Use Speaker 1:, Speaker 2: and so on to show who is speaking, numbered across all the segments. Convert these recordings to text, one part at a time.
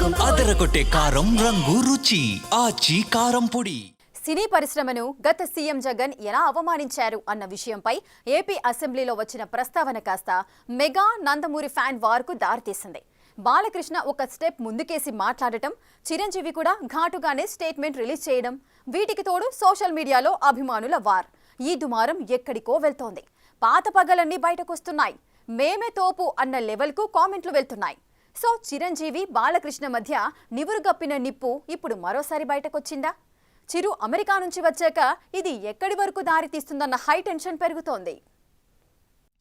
Speaker 1: అదరగొట్టే కారం రంగు రుచి ఆచి కారం పొడి.
Speaker 2: సినీ పరిశ్రమను గత సీఎం జగన్ ఎలా అవమానించారు అన్న విషయంపై ఏపీ అసెంబ్లీలో వచ్చిన ప్రస్తావన కాస్త మెగా నందమూరి ఫ్యాన్ వార్కు దారితీసింది. బాలకృష్ణ ఒక స్టెప్ ముందుకేసి మాట్లాడటం, చిరంజీవి కూడా ఘాటుగానే స్టేట్మెంట్ రిలీజ్ చేయడం, వీటికి తోడు సోషల్ మీడియాలో అభిమానుల వార్. ఈ దుమారం ఎక్కడికో వెళ్తోంది. పాత పగలన్నీ బయటకొస్తున్నాయి. మేమే తోపు అన్న లెవెల్కు కామెంట్లు వెళ్తున్నాయి. సో చిరంజీవి బాలకృష్ణ మధ్య నివురుగప్పిన నిప్పు ఇప్పుడు మరోసారి బయటకొచ్చిందా? చిరు అమెరికా నుంచి వచ్చాక ఇది ఎక్కడి వరకు దారి తీస్తుందన్న హై టెన్షన్ పెరుగుతోంది.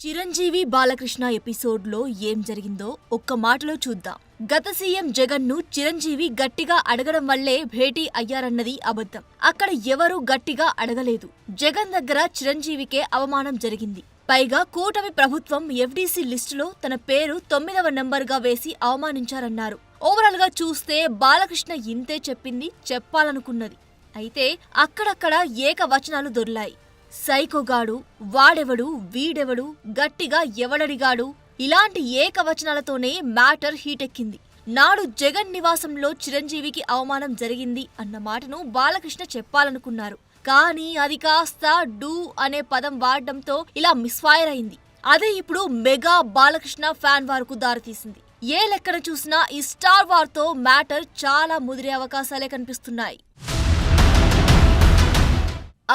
Speaker 3: చిరంజీవి బాలకృష్ణ ఎపిసోడ్లో ఏం జరిగిందో ఒక్క మాటలో చూద్దాం. గత సీఎం జగన్ ను చిరంజీవి గట్టిగా అడగడం వల్లే భేటీ అయ్యారన్నది అబద్ధం. అక్కడ ఎవరూ గట్టిగా అడగలేదు. జగన్ దగ్గర చిరంజీవికే అవమానం జరిగింది. పైగా కూటమి ప్రభుత్వం ఎఫ్డీసీ లిస్టులో తన పేరు 9వ నెంబర్గా వేసి అవమానించారన్నారు. ఓవరాల్ గా చూస్తే బాలకృష్ణ ఇంతే చెప్పింది చెప్పాలనుకున్నది. అయితే అక్కడక్కడ ఏకవచనాలు దొర్లాయి. సైకోగాడు, వాడెవడు, వీడెవడు, గట్టిగా ఎవడడిగాడు, ఇలాంటి ఏకవచనాలతోనే మ్యాటర్ హీటెక్కింది. నాడు జగన్ నివాసంలో చిరంజీవికి అవమానం జరిగింది అన్న మాటను బాలకృష్ణ చెప్పాలనుకున్నారు. కానీ అది కాస్త డూ అనే పదం వాడడంతో ఇలా మిస్ఫైర్ అయింది. అదే ఇప్పుడు మెగా బాలకృష్ణ ఫ్యాన్ వార్కు దారితీసింది. ఏ లెక్కన చూసినా ఈ స్టార్ వార్తో మ్యాటర్ చాలా ముదిరే అవకాశాలే కనిపిస్తున్నాయి.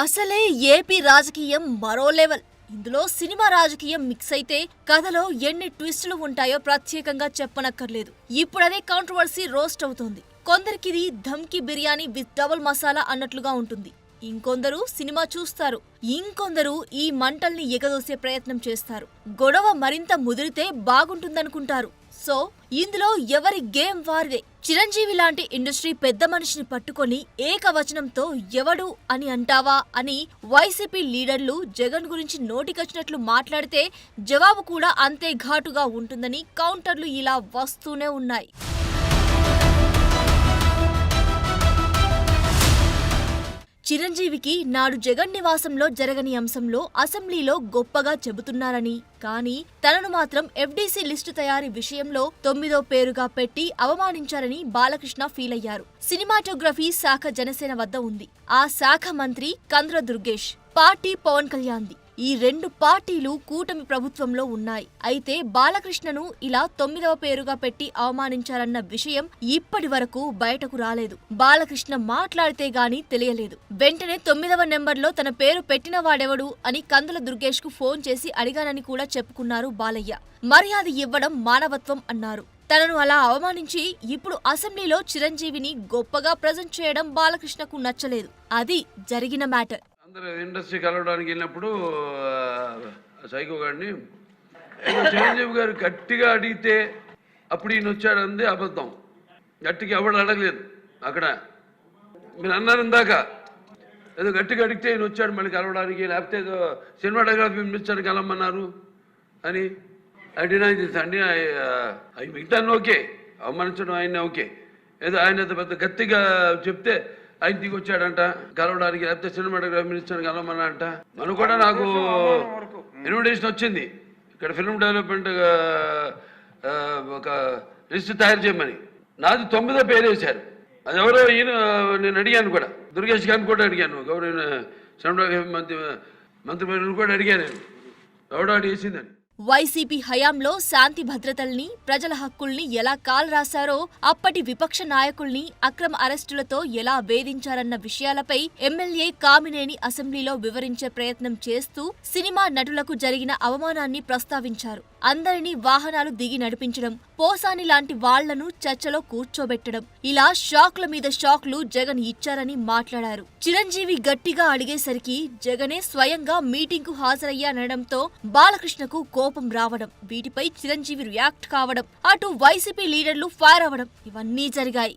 Speaker 3: అసలే ఏపీ రాజకీయం మరో లెవెల్. ఇందులో సినిమా రాజకీయం మిక్స్ అయితే కథలో ఎన్ని ట్విస్టులు ఉంటాయో ప్రత్యేకంగా చెప్పనక్కర్లేదు. ఇప్పుడదే కాంట్రవర్సీ రోస్ట్ అవుతోంది. కొందరికిది ధమ్కి బిర్యానీ విత్ డబుల్ మసాలా అన్నట్లుగా ఉంటుంది. ఇంకొందరు సినిమా చూస్తారు, ఇంకొందరు ఈ మంటల్ని ఎగదోసే ప్రయత్నం చేస్తారు. గొడవ మరింత ముదిరితే బాగుంటుందనుకుంటారు. సో ఇందులో ఎవరి గేమ్ వారిదే. చిరంజీవి లాంటి ఇండస్ట్రీ పెద్ద మనిషిని పట్టుకొని ఏకవచనంతో ఎవడు అని అంటావా అని వైసీపీ లీడర్లు జగన్ గురించి నోటికొచ్చినట్లు మాట్లాడితే జవాబు కూడా అంతే ఘాటుగా ఉంటుందని కౌంటర్లు ఇలా వస్తూనే ఉన్నాయి. చిరంజీవికి నాడు జగన్ నివాసంలో జరగని అంశంలో అసెంబ్లీలో గొప్పగా చెబుతున్నారని, కానీ తనను మాత్రం ఎఫ్డీసీ లిస్టు తయారీ విషయంలో 9వ పేరుగా పెట్టి అవమానించారని బాలకృష్ణ ఫీల్ అయ్యారు. సినిమాటోగ్రఫీ శాఖ జనసేన వద్ద ఉంది. ఆ శాఖ మంత్రి కంద్ర దుర్గేష్, పార్టీ పవన్ కళ్యాణ్ది. ఈ రెండు పార్టీలు కూటమి ప్రభుత్వంలో ఉన్నాయి. అయితే బాలకృష్ణను ఇలా 9వ పేరుగా పెట్టి అవమానించారన్న విషయం ఇప్పటి వరకు బయటకు రాలేదు. బాలకృష్ణ మాట్లాడితే గాని తెలియలేదు. వెంటనే 9వ నెంబర్లో తన పేరు పెట్టిన వాడెవడు అని కందుల దుర్గేష్ కు ఫోన్ చేసి అడిగానని కూడా చెప్పుకున్నారు బాలయ్య. మర్యాద ఇవ్వడం మానవత్వం అన్నారు. తనను అలా అవమానించి ఇప్పుడు అసెంబ్లీలో చిరంజీవిని గొప్పగా ప్రజెంట్ చేయడం బాలకృష్ణకు నచ్చలేదు. అది జరిగిన మ్యాటర్.
Speaker 4: అందరూ ఇండస్ట్రీ కలవడానికి వెళ్ళినప్పుడు సైకో గారిని చిరంజీవి గారు గట్టిగా అడిగితే అప్పుడు ఈయన వచ్చాడంది అబద్ధం. గట్టిగా ఎవడు అడగలేదు. అక్కడ మీరు అన్నారు ఇందాక ఏదో గట్టిగా అడిగితే ఈయన వచ్చాడు మళ్ళీ కలవడానికి, లేకపోతే ఏదో సినిమాటోగ్రఫీ మినిస్టర్ కలవమన్నారు అని అడిగినా అండి. అవి మిగతా ఓకే, అవమానించడం ఆయన ఓకే. ఏదో ఆయన పెద్ద గట్టిగా చెప్తే ఆయన దిగి వచ్చాడంట కలవడానికి, లేకపోతే సినిమాటోగ్రఫీ మినిస్టర్ కలవమన్నా అంట. మనం కూడా నాకు ఇన్విటేషన్ వచ్చింది ఇక్కడ ఫిల్మ్ డెవలప్మెంట్ ఒక లిస్ట్ తయారు చేయమని. నాది 9వ పేరు వేశారు. అది ఎవరో ఈయన నేను అడిగాను కూడా, దుర్గేష్ గారిని కూడా అడిగాను, గౌరవ సినిమాటోగ్రఫీ మంత్రి కూడా అడిగాను నేను, ఎవడో అడిగేసిందని.
Speaker 3: వైసీపీ హయాంలో శాంతి భద్రతల్ని, ప్రజల హక్కుల్ని ఎలా కాలరాశారో, అప్పటి విపక్ష నాయకుల్ని అక్రమ అరెస్టులతో ఎలా వేధించారన్న విషయాలపై ఎమ్మెల్యే కామినేని అసెంబ్లీలో వివరించే ప్రయత్నం చేస్తూ సినిమా నటులకు జరిగిన అవమానాన్ని ప్రస్తావించారు. అందరినీ వాహనాలు దిగి నడిపించడం, పోసాని లాంటి వాళ్లను చర్చలో కూర్చోబెట్టడం, ఇలా షాక్ల మీద షాక్లు జగన్ ఇచ్చారని మాట్లాడారు. చిరంజీవి గట్టిగా అడిగేసరికి జగనే స్వయంగా మీటింగ్ కు హాజరయ్యానడంతో బాలకృష్ణకు కోపం రావడం, వీటిపై చిరంజీవి రియాక్ట్ కావడం, అటు వైసీపీ లీడర్లు ఫైర్ అవ్వడం, ఇవన్నీ జరిగాయి.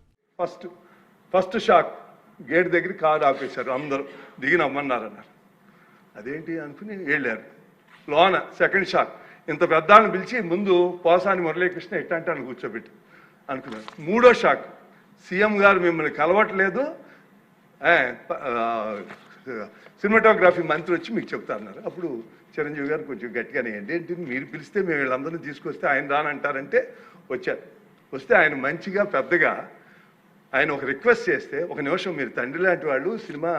Speaker 5: ఫస్ట్ షాక్ గేట్ దగ్గర కారు ఆపేశారు, అందరూ దిగి నమ్మన్నారన్నారు. అదేంటి అనుకుని వెళ్ళారు లోన. సెకండ్ షాక్ ఇంత పెద్దాన్ని పిలిచి ముందు పోసాని మురళీకృష్ణ ఎట్టంటే అని కూర్చోబెట్టి అనుకున్నారు. మూడో షాక్ సీఎం గారు మిమ్మల్ని కలవట్లేదు, సినిమాటోగ్రఫీ మంత్రి వచ్చి మీకు చెప్తారన్నారు. అప్పుడు చిరంజీవి గారు కొంచెం గట్టిగానే ఏంటి మీరు పిలిస్తే మేము వీళ్ళందరినీ తీసుకొస్తే ఆయన రానంటారంటే వచ్చారు. వస్తే ఆయన మంచిగా పెద్దగా ఆయన ఒక రిక్వెస్ట్ చేస్తే, ఒక నిమిషం మీరు తండ్రి లాంటి వాళ్ళు సినిమా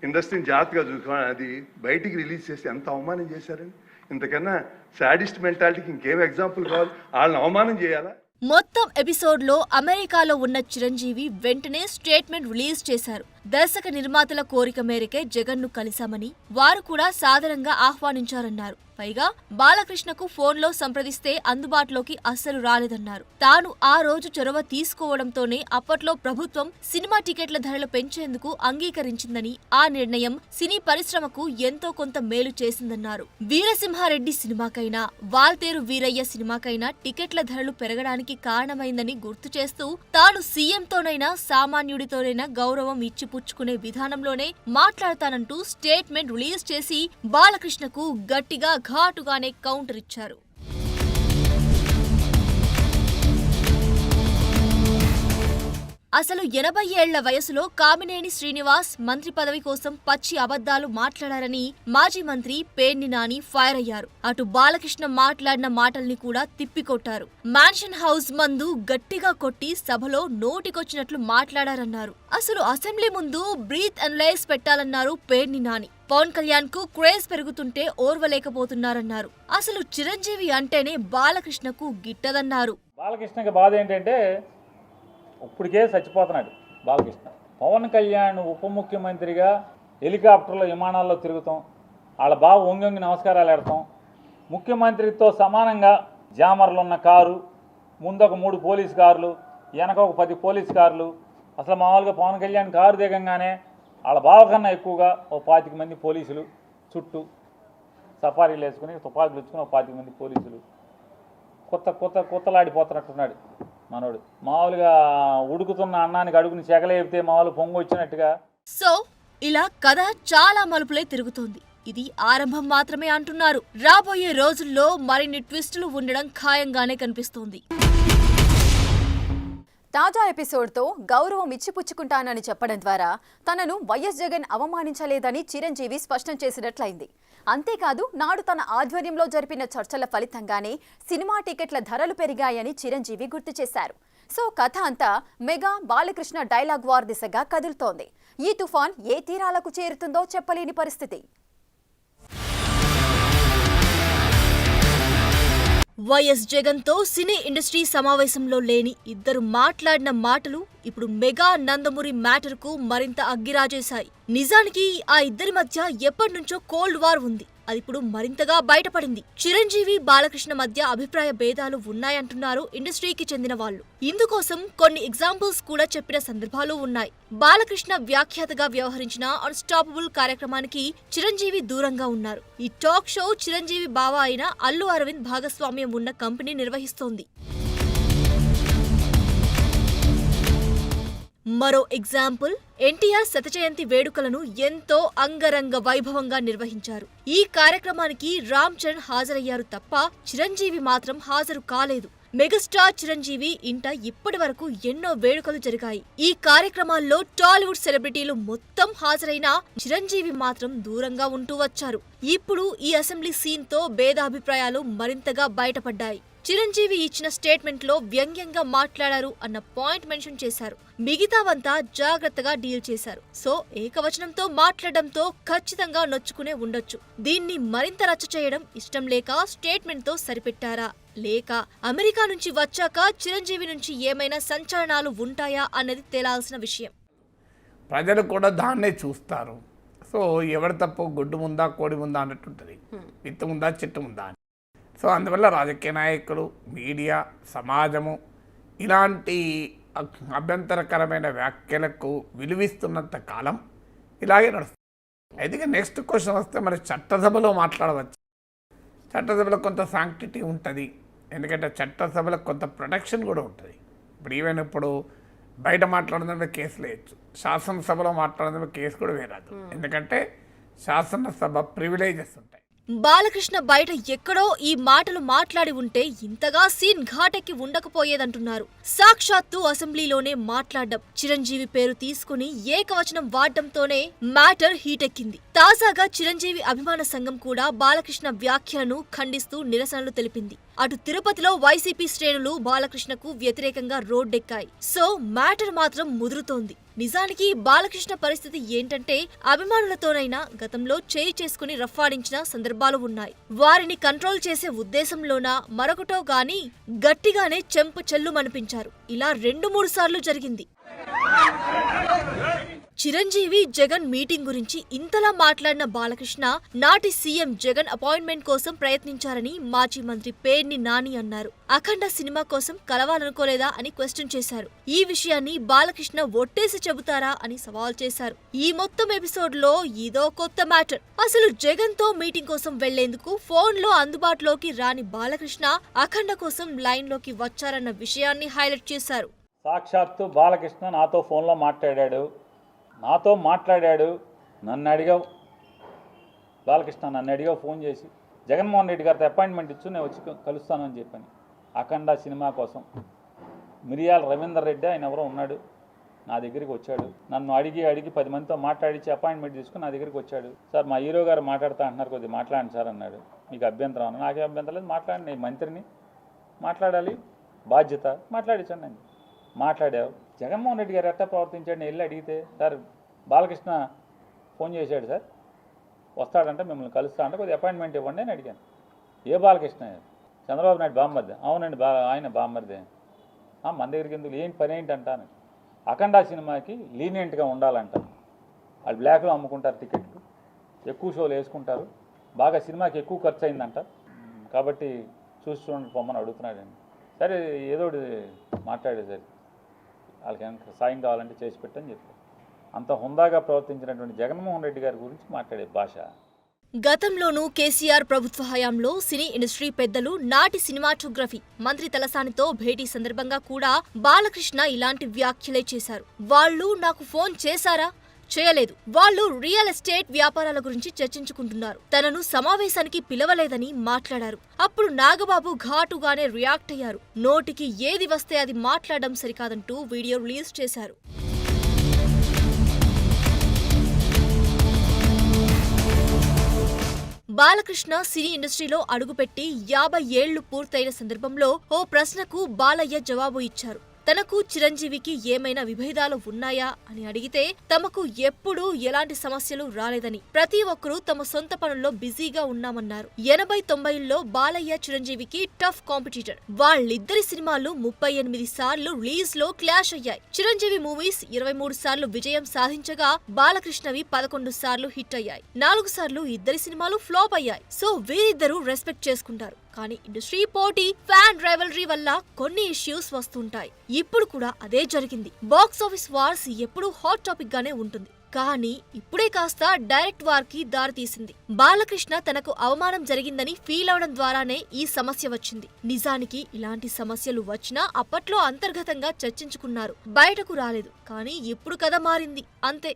Speaker 5: ఇండస్ట్రీని జాగ్రత్తగా చూసుకోవాలి, అది బయటికి రిలీజ్ చేస్తే ఎంత అవమానం చేశారని. ఇంతకన్నా సాడిస్ట్ మెంటాలిటీకి ఇంకేం ఎగ్జాంపుల్ కావాలి? వాళ్ళని అవమానం చేయాలా?
Speaker 3: మొత్తం ఎపిసోడ్ లో అమెరికాలో ఉన్న చిరంజీవి వెంటనే స్టేట్మెంట్ రిలీజ్ చేశారు. దర్శక నిర్మాతల కోరిక మేరకే జగన్ ను కలిశామని, వారు కూడా సాదరంగా ఆహ్వానించారన్నారు. పైగా బాలకృష్ణకు ఫోన్లో సంప్రదిస్తే అందుబాటులోకి అస్సలు రాలేదన్నారు. తాను ఆ రోజు చొరవ తీసుకోవడంతోనే అప్పట్లో ప్రభుత్వం సినిమా టికెట్ల ధరలు పెంచేందుకు అంగీకరించిందని, ఆ నిర్ణయం సినీ పరిశ్రమకు ఎంతో కొంత మేలు చేసిందన్నారు. వీరసింహారెడ్డి సినిమాకైనా, వాల్తేరు వీరయ్య సినిమాకైనా టికెట్ల ధరలు పెరగడానికి కారణమైందని గుర్తు చేస్తూ, తాను సీఎంతోనైనా సామాన్యుడితోనైనా గౌరవం ఇచ్చిపుచ్చుకునే విధానంలోనే మాట్లాడతానంటూ స్టేట్మెంట్ రిలీజ్ చేసి బాలకృష్ణకు గట్టిగా ఘాటుగానే కౌంటర్ ఇచ్చారు. అసలు 80 ఏళ్ల వయసులో కామినేని శ్రీనివాస్ మంత్రి పదవి కోసం పచ్చి అబద్ధాలు మాట్లాడారని మాజీ మంత్రి పేర్ని నాని ఫైర్ అయ్యారు. అటు బాలకృష్ణ మాట్లాడిన మాటల్ని కూడా తిప్పికొట్టారు. మ్యాన్షన్ హౌస్ మందు గట్టిగా కొట్టి సభలో నోటికొచ్చినట్లు మాట్లాడారన్నారు. అసలు అసెంబ్లీ ముందు బ్రీత్ అనలైజ్ పెట్టాలన్నారు పేర్ని నాని. పవన్ కళ్యాణ్ కు క్రేజ్ పెరుగుతుంటే ఓర్వలేకపోతున్నారన్నారు. అసలు చిరంజీవి అంటేనే బాలకృష్ణకు గిట్టదన్నారు.
Speaker 6: బాలకృష్ణకి బాధ ఏంటంటే ఇప్పటికే చచ్చిపోతున్నాడు బాలకృష్ణ. పవన్ కళ్యాణ్ ఉప ముఖ్యమంత్రిగా హెలికాప్టర్లో విమానాల్లో తిరుగుతాం, వాళ్ళ బావ వంగి నమస్కారాలు పెడతాం, ముఖ్యమంత్రితో సమానంగా జామర్లు ఉన్న కారు, ముందు ఒక 3 పోలీస్ కార్లు, వెనక ఒక 10 పోలీస్ కార్లు. అసలు మామూలుగా పవన్ కళ్యాణ్ కారు దిగంగానే వాళ్ళ బావ కన్నా ఎక్కువగా ఓ 25 మంది పోలీసులు చుట్టూ సఫారీలు వేసుకుని తుపాకులు వచ్చుకుని 25 మంది పోలీసులు. కొత్తలాడిపోతున్నట్టున్నాడు మనోడు. మామూలుగా ఉడుకుతున్న అన్నానికి అడుగుని చెగలేపితే మామూలు పొంగు వచ్చినట్టుగా.
Speaker 3: సో ఇలా కథ చాలా మలుపులే తిరుగుతోంది. ఇది ఆరంభం మాత్రమే అంటున్నారు. రాబోయే రోజుల్లో మరిన్ని ట్విస్టులు ఉండడం ఖాయంగానే కనిపిస్తోంది.
Speaker 2: తాజా ఎపిసోడ్తో గౌరవం ఇచ్చిపుచ్చుకుంటానని చెప్పడం ద్వారా తనను వైఎస్ జగన్ అవమానించలేదని చిరంజీవి స్పష్టం చేసినట్లయింది. అంతేకాదు, నాడు తన ఆధ్వర్యంలో జరిపిన చర్చల ఫలితంగానే సినిమా టికెట్ల ధరలు పెరిగాయని చిరంజీవి గుర్తు చేశారు. సో కథ అంతా మెగా బాలకృష్ణ డైలాగ్ వార్ దిశగా కదులుతోంది. ఈ తుఫాన్ ఏ తీరాలకు చేరుతుందో చెప్పలేని పరిస్థితి.
Speaker 3: వైఎస్ జగన్ తో సినీ ఇండస్ట్రీ సమావేశంలో లేని ఇద్దరు మాట్లాడిన మాటలు ఇప్పుడు మెగా నందమూరి మ్యాటర్ కు మరింత అగ్గిరాజేశాయి. నిజానికి ఆ ఇద్దరి మధ్య ఎప్పటినుంచో కోల్డ్ వార్ ఉంది. అది ఇప్పుడు మరింతగా బయటపడింది. చిరంజీవి బాలకృష్ణ మధ్య అభిప్రాయ భేదాలు ఉన్నాయంటున్నారు ఇండస్ట్రీకి చెందిన వాళ్ళు. ఇందుకోసం కొన్ని ఎగ్జాంపుల్స్ కూడా చెప్పిన సందర్భాలు ఉన్నాయి. బాలకృష్ణ వ్యాఖ్యాతగా వ్యవహరించిన అన్స్టాపబుల్ కార్యక్రమానికి చిరంజీవి దూరంగా ఉన్నారు. ఈ టాక్ షో చిరంజీవి బావ అయిన అల్లు అరవింద్ భాగస్వామ్యం ఉన్న కంపెనీ నిర్వహిస్తోంది. మరో ఎగ్జాంపుల్, ఎన్టీఆర్ శతజయంతి వేడుకలను ఎంతో అంగరంగ వైభవంగా నిర్వహించారు. ఈ కార్యక్రమానికి రామ్ చరణ్ హాజరయ్యారు తప్ప చిరంజీవి మాత్రం హాజరు కాలేదు. మెగాస్టార్ చిరంజీవి ఇంట ఇప్పటి వరకు ఎన్నో వేడుకలు జరిగాయి. ఈ కార్యక్రమాల్లో టాలీవుడ్ సెలబ్రిటీలు మొత్తం హాజరైనా చిరంజీవి మాత్రం దూరంగా ఉంటూ వచ్చారు. ఇప్పుడు ఈ అసెంబ్లీ సీన్ తో భేదాభిప్రాయాలు మరింతగా బయటపడ్డాయి. చిరంజీవి ఇచ్చిన స్టేట్మెంట్ లో వ్యంగ్యంగా మాట్లాడారు అన్న పాయింట్ మెన్షన్ చేశారు. మిగతావంతా జాగ్రత్తగా డీల్ చేశారు. సో ఏకవచనంతో మాట్లాడడంతో ఖచ్చితంగా నొచ్చుకునే ఉండొచ్చు. దీన్ని మరింత రచ్చ చేయడం ఇష్టం లేక స్టేట్మెంట్ తో సరిపెట్టారా, లేక అమెరికా నుంచి వచ్చాక చిరంజీవి నుంచి ఏమైనా సంచలనాలు ఉంటాయా అన్నది తేలాల్సిన విషయం.
Speaker 7: ప్రజలు కూడా దాన్నే చూస్తారు. సో ఎవరి తప్పు, గుడ్డు ముందా కోడి ముందా అన్నట్టుంటుంది, విత్తు ముందా చెట్టు ముందా అని. సో అందువల్ల రాజకీయ నాయకులు, మీడియా, సమాజము ఇలాంటి అభ్యంతరకరమైన వ్యాఖ్యలకు విలువిస్తున్నంత కాలం ఇలాగే నడుస్తుంది. అయితే నెక్స్ట్ క్వశ్చన్ వస్తే మరి చట్టసభలో మాట్లాడవచ్చు. చట్టసభలో కొంత సాంక్టిటీ ఉంటుంది, ఎందుకంటే చట్టసభలో కొంత ప్రొటెక్షన్ కూడా ఉంటుంది. ఇప్పుడు ఈవెన్ ఇప్పుడు బయట మాట్లాడడం కేసులు వేయచ్చు, శాసనసభలో మాట్లాడడం కేసు కూడా వేయరాదు, ఎందుకంటే శాసనసభ ప్రివిలేజెస్ ఉంటాయి.
Speaker 3: బాలకృష్ణ బయట ఎక్కడో ఈ మాటలు మాట్లాడి ఉంటే ఇంతగా సీన్ ఘాటెక్కి ఉండకపోయేదంటున్నారు. సాక్షాత్తు అసెంబ్లీలోనే మాట్లాడడం, చిరంజీవి పేరు తీసుకుని ఏకవచనం వాడడంతోనే మ్యాటర్ హీటెక్కింది. తాజాగా చిరంజీవి అభిమాన సంఘం కూడా బాలకృష్ణ వ్యాఖ్యలను ఖండిస్తూ నిరసనలు తెలిపింది. అటు తిరుపతిలో వైసీపీ శ్రేణులు బాలకృష్ణకు వ్యతిరేకంగా రోడ్డెక్కాయి. సో మ్యాటర్ మాత్రం ముదురుతోంది. నిజానికి బాలకృష్ణ పరిస్థితి ఏంటంటే అభిమానులతోనైనా గతంలో చేయి చేసుకుని రఫ్ఫాడించిన సందర్భాలు ఉన్నాయి. వారిని కంట్రోల్ చేసే ఉద్దేశంలోనా మరొకటో గాని గట్టిగానే చెంప చెల్లుమనిపించారు. ఇలా 2-3 సార్లు జరిగింది. చిరంజీవి జగన్ మీటింగ్ గురించి ఇంతలా మాట్లాడిన బాలకృష్ణ నాటి సీఎం జగన్ అపాయింట్మెంట్ కోసం ప్రయత్నించారని మాజీ మంత్రి పేర్ని నాని అన్నారు. అఖండ సినిమా కోసం కలవాలనుకోలేదా అని క్వశ్చన్ చేశారు. ఈ విషయాన్ని బాలకృష్ణ ఒట్టేసి చెబుతారా అని సవాల్ చేశారు. ఈ మొత్తం ఎపిసోడ్ లో ఇదో కొత్త మ్యాటర్. అసలు జగన్ తో మీటింగ్ కోసం వెళ్లేందుకు ఫోన్ లో అందుబాటులోకి రాని బాలకృష్ణ అఖండ కోసం లైన్ లోకి వచ్చారన్న విషయాన్ని హైలైట్ చేశారు.
Speaker 6: సాక్షాత్తు బాలకృష్ణ నాతో ఫోన్లో మాట్లాడాడు. నన్ను అడిగావు బాలకృష్ణ, ఫోన్ చేసి జగన్మోహన్ రెడ్డి గారితో అపాయింట్మెంట్ ఇచ్చు, నేను వచ్చి కలుస్తాను అని చెప్పాను. అఖండ సినిమా కోసం మిరియాల రవీందర్ రెడ్డి ఆయన ఎవరో ఉన్నాడు, నా దగ్గరికి వచ్చాడు. నన్ను అడిగి 10 మందితో మాట్లాడించి అపాయింట్మెంట్ తీసుకుని నా దగ్గరికి వచ్చాడు. సార్ మా హీరో గారు మాట్లాడుతూ అంటున్నారు, కొద్దిగా మాట్లాడండి సార్ అన్నాడు. మీకు అభ్యంతరం అన్నా? నాకే అభ్యంతరం లేదు, మాట్లాడండి, నేను మంత్రిని, మాట్లాడాలి, బాధ్యత, మాట్లాడించండి. నేను మాట్లాడావు. జగన్మోహన్ రెడ్డి గారు ఎట్లా ప్రవర్తించాడు నేను వెళ్ళి అడిగితే, సార్ బాలకృష్ణ ఫోన్ చేశాడు సార్, వస్తాడంటే మిమ్మల్ని కలుస్తా అంటే కొద్దిగా అపాయింట్మెంట్ ఇవ్వండి అని అడిగాను. ఏ బాలకృష్ణ? చంద్రబాబు నాయుడు బామ్మర్ది. అవునండి, ఆయన బామ్మర్దే. మన దగ్గరికి ఎందుకు, ఏంటి పని ఏంటి అంటాను. అఖండ సినిమాకి లీనియంట్గా ఉండాలంట. వాళ్ళు బ్లాక్లో అమ్ముకుంటారు టికెట్లు, ఎక్కువ షోలు వేసుకుంటారు, బాగా సినిమాకి ఎక్కువ ఖర్చు అయిందంట, కాబట్టి చూడండి పొమ్మని అడుగుతున్నాడండి. సరే ఏదో మాట్లాడేసరి వాళ్ళకి ఎంత సాయం కావాలంటే చేసి పెట్టని చెప్పి అంత హుందాగా ప్రవర్తించినటువంటి జగన్మోహన్ రెడ్డి గారి గురించి మాట్లాడే భాష.
Speaker 3: గతంలోనూ కేసీఆర్ ప్రభుత్వ హయాంలో సినీ ఇండస్ట్రీ పెద్దలు నాటి సినిమాటోగ్రఫీ మంత్రి తలసానితో భేటీ సందర్భంగా కూడా బాలకృష్ణ ఇలాంటి వ్యాఖ్యలే చేశారు. వాళ్ళు నాకు ఫోన్ చేశారా? చేయలేదు. వాళ్ళు రియల్ ఎస్టేట్ వ్యాపారాల గురించి చర్చించుకుంటున్నారు, తనను సమావేశానికి పిలవలేదని మాట్లాడారు. అప్పుడు నాగబాబు ఘాటుగానే రియాక్ట్ అయ్యారు. నోటికి ఏది వస్తే అది మాట్లాడడం సరికాదంటూ వీడియో రిలీజ్ చేశారు. బాలకృష్ణ సినీ ఇండస్ట్రీలో అడుగుపెట్టి 50 ఏళ్లు పూర్తయిన సందర్భంలో ఓ ప్రశ్నకు బాలయ్య జవాబు ఇచ్చారు. తనకు చిరంజీవికి ఏమైనా విభేదాలు ఉన్నాయా అని అడిగితే తమకు ఎప్పుడూ ఎలాంటి సమస్యలు రాలేదని, ప్రతి ఒక్కరూ తమ సొంత పనుల్లో బిజీగా ఉన్నామన్నారు. 80-90ల్లో బాలయ్య చిరంజీవికి టఫ్ కాంపిటీటర్. వాళ్ళిద్దరి సినిమాలు 38 సార్లు రిలీజ్ లో క్లాష్ అయ్యాయి. చిరంజీవి మూవీస్ 23 సార్లు విజయం సాధించగా బాలకృష్ణవి 11 సార్లు హిట్ అయ్యాయి. 4 సార్లు ఇద్దరి సినిమాలు ఫ్లాప్ అయ్యాయి. సో వీరిద్దరూ రెస్పెక్ట్ చేసుకుంటారు. కానీ ఇండస్ట్రీ పోటీ, ఫ్యాన్ రైవల్రీ వల్ల కొన్ని ఇష్యూస్ వస్తుంటాయి. ఇప్పుడు కూడా అదే జరిగింది. బాక్స్ ఆఫీస్ వార్స్ ఎప్పుడూ హాట్ టాపిక్ గానే ఉంటుంది. కానీ ఇప్పుడే కాస్త డైరెక్ట్ వార్ కి దారితీసింది. బాలకృష్ణ తనకు అవమానం జరిగిందని ఫీల్ అవడం ద్వారానే ఈ సమస్య వచ్చింది. నిజానికి ఇలాంటి సమస్యలు వచ్చినా అప్పట్లో అంతర్గతంగా చర్చించుకున్నారు, బయటకు రాలేదు. కానీ ఇప్పుడు కథ మారింది, అంతే.